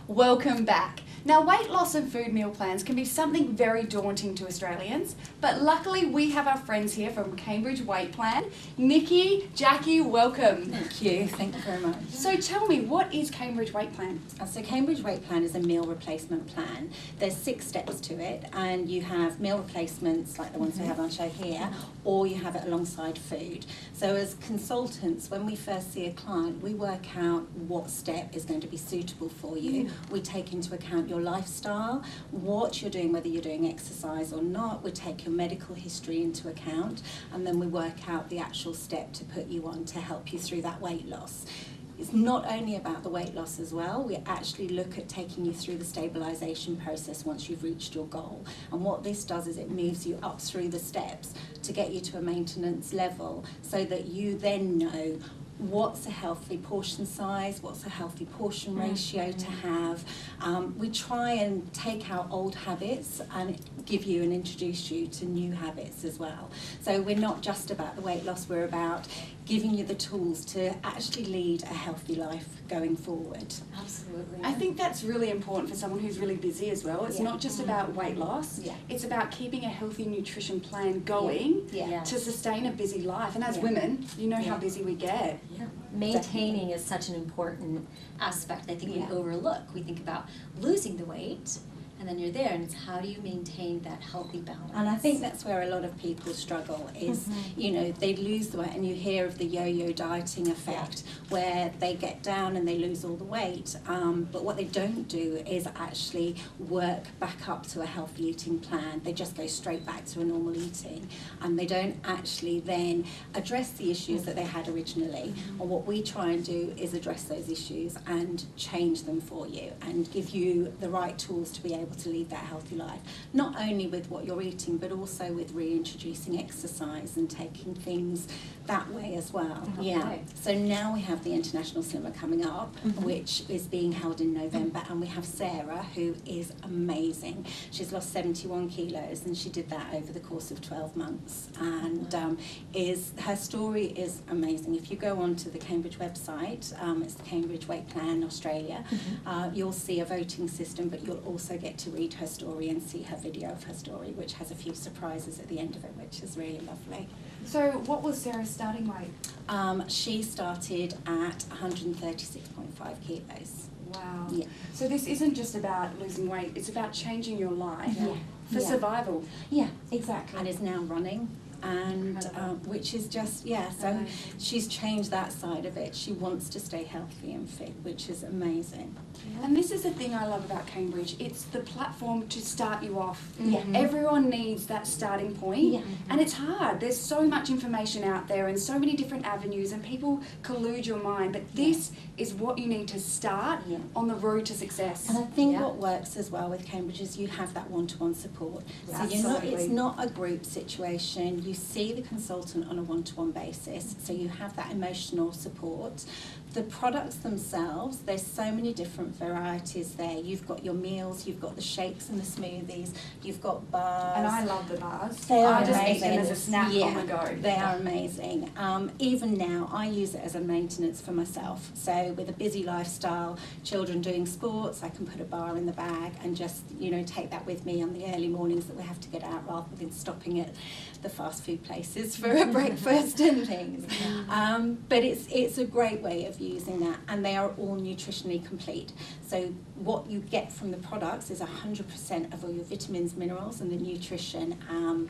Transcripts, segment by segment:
welcome back. Now, weight loss and food meal plans can be something very daunting to Australians, but luckily we have our friends here from Cambridge Weight Plan. Nikki, Jackie, welcome. Thank you very much. So tell me, what is Cambridge Weight Plan? So Cambridge Weight Plan is a meal replacement plan. There's 6 steps to it, and you have meal replacements like the ones we have on show here, or you have it alongside food. So as consultants, when we first see a client, we work out what step is going to be suitable for you. We take into account your lifestyle, what you're doing, whether you're doing exercise or not. We take your medical history into account, and then we work out the actual step to put you on to help you through that weight loss. It's not only about the weight loss as well, we actually look at taking you through the stabilisation process once you've reached your goal. And what this does is it moves you up through the steps to get you to a maintenance level so that you then know what's a healthy portion size, what's a healthy portion ratio to have. We try and take out old habits and give you and introduce you to new habits as well. So we're not just about the weight loss, we're about giving you the tools to actually lead a healthy life going forward. Absolutely. I think that's really important for someone who's really busy as well. It's not just about weight loss, it's about keeping a healthy nutrition plan going to sustain a busy life. And as women, you know how busy we get. Yeah. Maintaining is such an important aspect I think we overlook. We think about losing the weight, and then you're there, and it's how do you maintain that healthy balance? And I think that's where a lot of people struggle is, you know, they lose the weight, and you hear of the yo-yo dieting effect where they get down and they lose all the weight, but what they don't do is actually work back up to a healthy eating plan. They just go straight back to a normal eating, and they don't actually then address the issues that they had originally. And what we try and do is address those issues and change them for you and give you the right tools to be able to lead that healthy life, not only with what you're eating but also with reintroducing exercise and taking things that way as well. So now we have the International Slimmer coming up, which is being held in November, and we have Sarah, who is amazing. She's lost 71 kilos and she did that over the course of 12 months, and her story is amazing. If you go onto the Cambridge website, it's the Cambridge Weight Plan Australia, you'll see a voting system, but you'll also get to read her story and see her video of her story, which has a few surprises at the end of it, which is really lovely. So what was Sarah's starting weight? She started at 136.5 kilos. Wow. Yeah. So this isn't just about losing weight, it's about changing your life for survival. Yeah, exactly. And is now running, and which is just, so she's changed that side of it. She wants to stay healthy and fit, which is amazing. And this is the thing I love about Cambridge. It's the platform to start you off. Everyone needs that starting point, and it's hard. There's so much information out there and so many different avenues, and people collude your mind, but this is what you need to start on the road to success. And I think what works as well with Cambridge is you have that one-to-one support. So it's not a group situation. You see the consultant on a one-to-one basis, so you have that emotional support. The products themselves, there's so many different varieties there. You've got your meals, you've got the shakes and the smoothies, you've got bars. And I love the bars. They are I just amazing. eat them as a snack on the go. They are amazing. Even now, I use it as a maintenance for myself. So with a busy lifestyle, children doing sports, I can put a bar in the bag and just, you know, take that with me on the early mornings that we have to get out, rather than stopping at the fast food places for a breakfast and things. But it's a great way of using that, and they are all nutritionally complete. So what you get from the products is 100% of all your vitamins, minerals, and the nutrition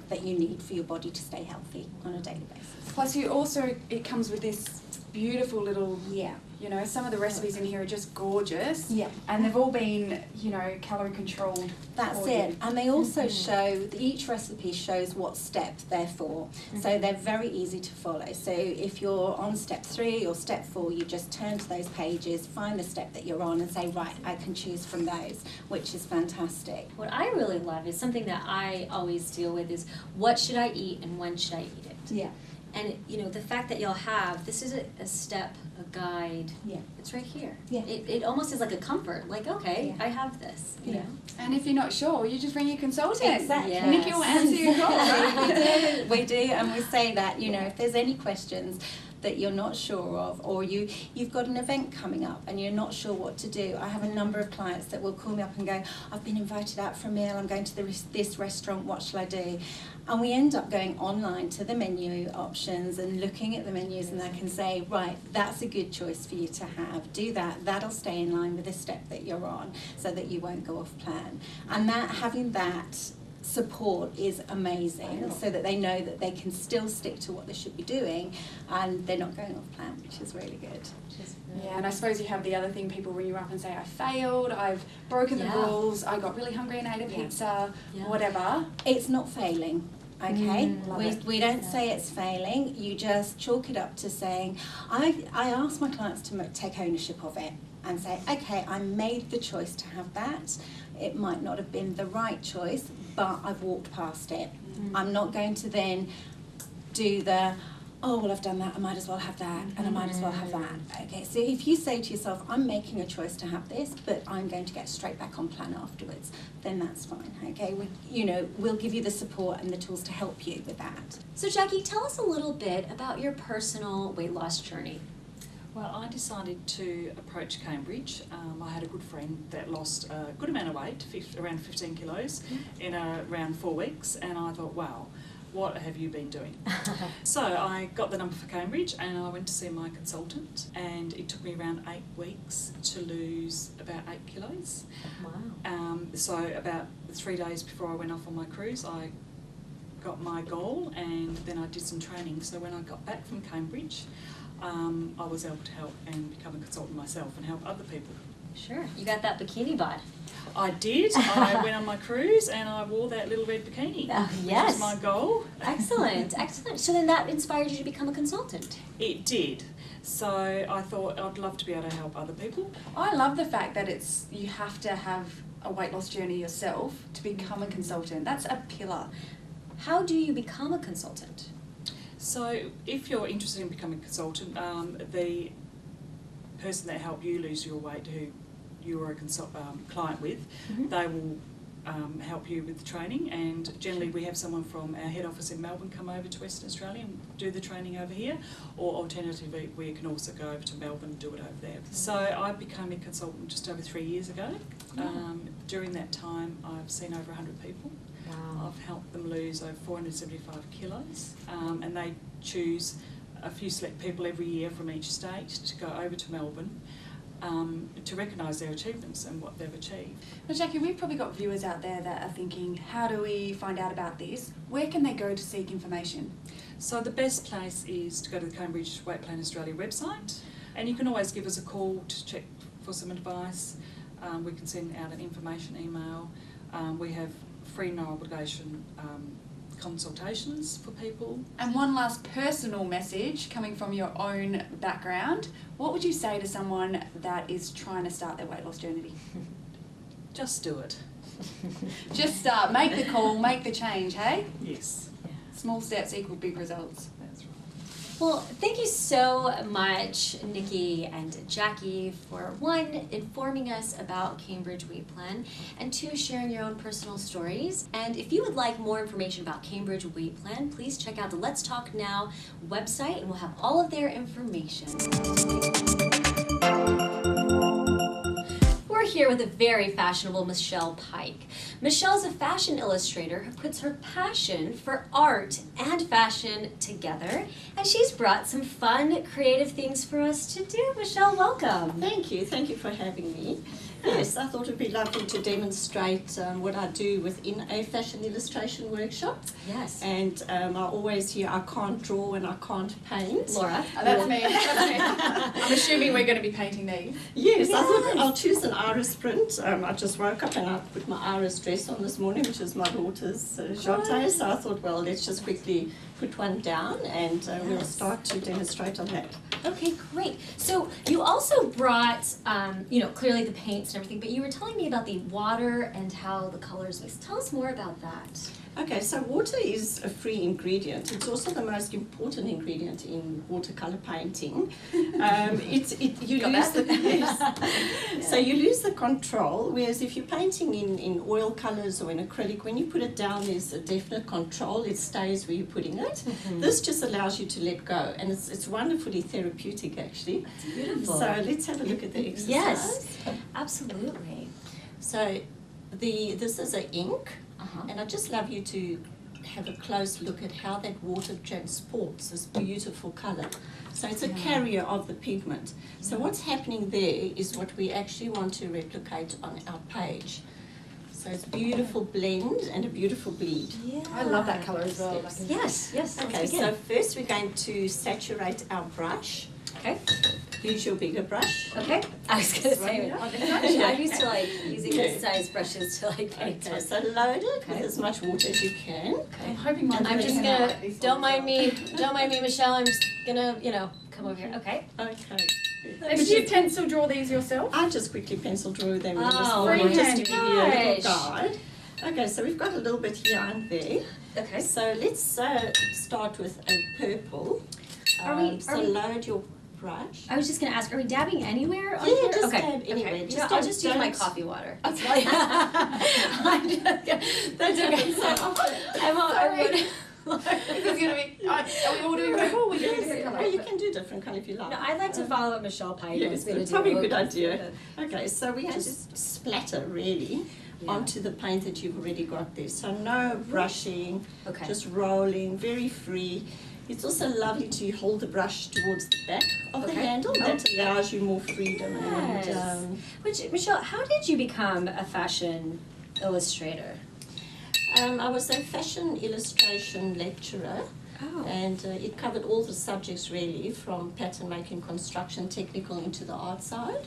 that you need for your body to stay healthy on a daily basis. Plus you also, it comes with this beautiful little, you know, some of the recipes in here are just gorgeous. And they've all been, you know, calorie controlled. That's it. And they also show, each recipe shows what step they're for. So they're very easy to follow. So if you're on step 3 or step 4, you just turn to those pages, find the step that you're on and say, right, I can choose from those, which is fantastic. What I really love is something that I always deal with is what should I eat and when should I eat it? And you know, the fact that y'all have, this is a step, a guide, it's right here. It almost is like a comfort, like, okay, I have this, you know? And if you're not sure, you just ring your consultant. Exactly. Nikki will answer your call. We do, and we say that, you know, if there's any questions, that you're not sure of, or you've got an event coming up and you're not sure what to do. I have a number of clients that will call me up and go, I've been invited out for a meal, I'm going to this restaurant, what shall I do? And we end up going online to the menu options and looking at the menus, and I can say, right, that's a good choice for you to have. Do that. That'll stay in line with the step that you're on so that you won't go off plan. And having that support is amazing, so that they know that they can still stick to what they should be doing and they're not going off plan, which is really good. Yeah, and I suppose you have the other thing, people ring you up and say, I failed, I've broken the rules, I got really hungry and ate a pizza, whatever. It's not failing. Okay, we don't say it's failing, you just chalk it up to saying, I ask my clients to take ownership of it and say, okay, I made the choice to have that. It might not have been the right choice, but I've walked past it. I'm not going to then do the, oh, well, I've done that, I might as well have that, and I might as well have that. Okay, so if you say to yourself, I'm making a choice to have this, but I'm going to get straight back on plan afterwards, then that's fine, okay? We'll give you the support and the tools to help you with that. So Jackie, tell us a little bit about your personal weight loss journey. Well, I decided to approach Cambridge. I had a good friend that lost a good amount of weight, around 15 kilos, in around 4 weeks, and I thought, wow, what have you been doing? So I got the number for Cambridge and I went to see my consultant, and it took me around 8 weeks to lose about 8 kilos. Wow. So about 3 days before I went off on my cruise, I got my goal, and then I did some training. So when I got back from Cambridge, I was able to help and become a consultant myself and help other people. Sure, you got that bikini bod. I did. I went on my cruise and I wore that little red bikini. Yes. Which was my goal. Excellent, excellent. So then that inspired you to become a consultant? It did. So I thought I'd love to be able to help other people. I love the fact that you have to have a weight loss journey yourself to become a consultant. That's a pillar. How do you become a consultant? So if you're interested in becoming a consultant, the person that helped you lose your weight, who you were a client with, they will help you with the training, and generally we have someone from our head office in Melbourne come over to Western Australia and do the training over here, or alternatively we can also go over to Melbourne and do it over there. So I became a consultant just over 3 years ago. During that time I've seen over 100 people. Wow. I've helped them lose over 475 kilos, and they choose a few select people every year from each state to go over to Melbourne to recognise their achievements and what they've achieved. Now, Jackie, we've probably got viewers out there that are thinking, how do we find out about this? Where can they go to seek information? So the best place is to go to the Cambridge Weight Plan Australia website, and you can always give us a call to check for some advice. We can send out an information email. We have free, no obligation consultations for people. And one last personal message coming from your own background. What would you say to someone that is trying to start their weight loss journey? Just do it. Just start, make the call, make the change, hey? Yes. Small steps equal big results. That's right. Well, thank you so much, Nikki and Jackie, for one, informing us about Cambridge Weight Plan, and two, sharing your own personal stories. And if you would like more information about Cambridge Weight Plan, please check out the Let's Talk Now website, and we'll have all of their information. We're here with a very fashionable Michelle Pike. Michelle's a fashion illustrator who puts her passion for art and fashion together, and she's brought some fun, creative things for us to do. Michelle, welcome. Thank you for having me. Yes, I thought it'd be lovely to demonstrate what I do within a fashion illustration workshop. Yes. And I always hear I can't draw and I can't paint. Laura. Oh, that's me. I'm assuming we're going to be painting these. Yes, I thought I'll choose an iris print. I just woke up and I put my iris dress on this morning, which is my daughter's Jante. So I thought, well, let's just quickly put one down and we'll start to demonstrate on that. Okay, great. So you also brought, clearly the paints and everything, but you were telling me about the water and how the colors mix. Tell us more about that. Okay, so water is a free ingredient. It's also the most important ingredient in watercolor painting. So you lose the control, whereas if you're painting in oil colors or in acrylic, when you put it down, there's a definite control. It stays where you're putting it. This just allows you to let go, and it's wonderfully therapeutic, actually. That's beautiful. So let's have a look at the exercise. Yes, absolutely. So this is an ink. And I'd just love you to have a close look at how that water transports this beautiful colour. So it's a carrier of the pigment. So what's happening there is what we actually want to replicate on our page. So it's beautiful blend and a beautiful bleed. Yeah. I love that colour as well. Yes, yes. Okay, so first we're going to saturate our brush. Okay. Use your bigger brush. Okay. I was gonna say, Yeah. I'm used to like using this size brushes to like paint. Okay, so load it with as much water as you can. I'm hoping mine's I'm just gonna gonna, like this don't one as mind me, Michelle, I'm just gonna, come over here, okay? Okay. well. And did you pencil draw these yourself? I just quickly pencil drew them in this Oh, morning just to freehand. give you a little Gosh. guide. Okay, so we've got a little bit here and there. Okay. So let's start with a purple. Are we- load your brush. I was just gonna ask, are we dabbing anywhere on Yeah, here? just okay. dab anywhere. Okay. Just I'll just use my don't- coffee water. Okay. I'm just, that's okay. I'm This is gonna be. Are we all doing purple? Or are we doing different Oh, colours? you can do a different colour if you like. No, I'd like to follow what Michelle Pike Yes, was gonna it's do. probably a good idea. Okay, so we have to Just- splatter really Yeah. onto the paint that you've already got there. So no brushing, Okay. just rolling, very free. It's also lovely to hold the brush towards the back of the Okay. handle. That allows you more freedom. Yes. And Michelle, how did you become a fashion illustrator? I was a fashion illustration lecturer. Oh. And it covered all the subjects really, from pattern making, construction, technical into the art side.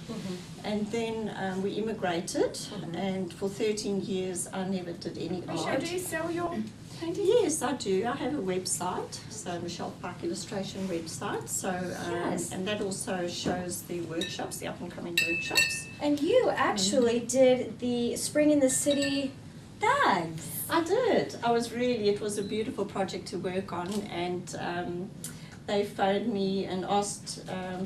And then we immigrated, and for 13 years I never did any Michelle, art. do you sell your paintings? Yes, I do. I have a website, so Michelle Pike Illustration website. So Yes. and that also shows the workshops, the up and coming workshops. And you actually did the Spring in the City bags. I did. It was a beautiful project to work on, and they phoned me and asked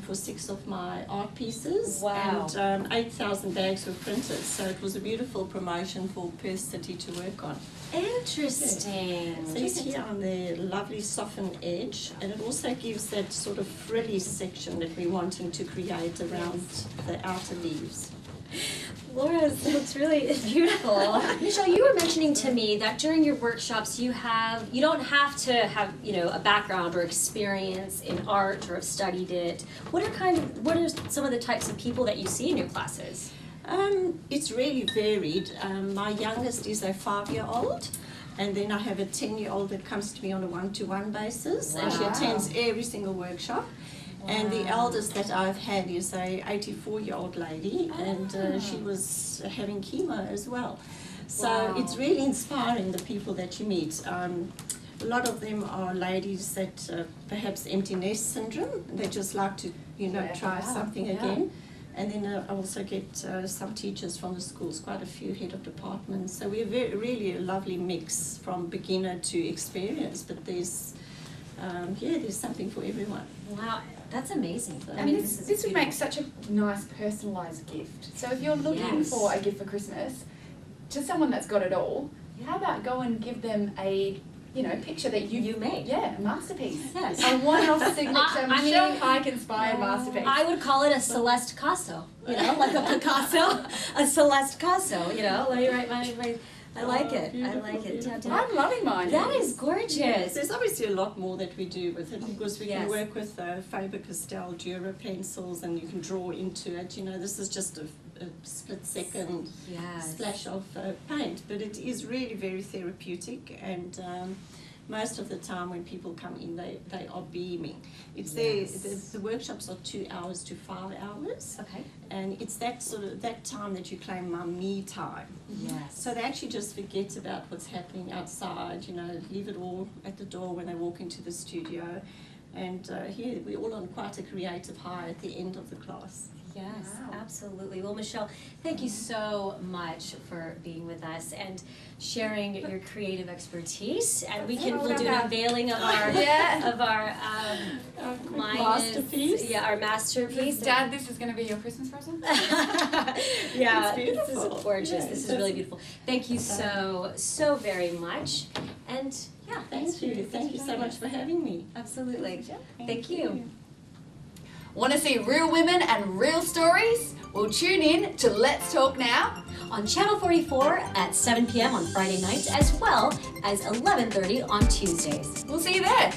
for 6 of my art pieces. Wow. And 8,000 bags were printed, so it was a beautiful promotion for Perth City to work on. Interesting. So you see on the lovely softened edge, and it also gives that sort of frilly section that we're wanting to create around the outer leaves. Laura, it's really beautiful. Michelle, you were mentioning to me that during your workshops you don't have to have, a background or experience in art or have studied it. What are some of the types of people that you see in your classes? It's really varied. My youngest is a 5-year-old, and then I have a 10-year-old that comes to me on a one-to-one basis, and she Wow. attends every single workshop. And the eldest that I've had is a 84-year-old lady, and she was having chemo as well. So Wow. it's really inspiring, the people that you meet. A lot of them are ladies that perhaps empty nest syndrome. They just like to, try something again. And then I also get some teachers from the schools, quite a few head of departments. So we're really a lovely mix from beginner to experience. But there's something for everyone. Wow, that's amazing. I mean, this would make such a nice personalised gift. So if you're looking Yes. for a gift for Christmas to someone that's got it all, how about go and give them a picture that you made. Yeah, a masterpiece. Yes. A one-off signature I Michelle mean, Pike inspired masterpiece. I would call it a Celeste Casso, like a Picasso, a Celeste Casso, let me write my I like it. I like it. I'm loving mine. That is gorgeous. There's obviously a lot more that we do with it, because we Yes. can work with Faber-Castell Dura pencils, and you can draw into it. This is just a split-second Yes. splash of paint, but it is really very therapeutic, and most of the time when people come in, they are beaming. It's Yes. the workshops are 2 hours to 5 hours, Okay. and it's that time that you claim my me time. Yes. So they actually just forget about what's happening outside, leave it all at the door when they walk into the studio. And here we're all on quite a creative high at the end of the class. Yes, absolutely. Well, Michelle, thank you so much for being with us and sharing your creative expertise. And we'll do an unveiling of our masterpiece. Our masterpiece. Dad, this is going to be your Christmas present? Yeah, It's this is gorgeous. This is really beautiful. Thank you so very much. And yeah, Thank you. Thank you so much for having me. absolutely. Thank you. Want to see real women and real stories? Well, tune in to Let's Talk Now On Channel 44 at 7 p.m. on Friday nights, as well as 11:30 on Tuesdays. We'll see you there.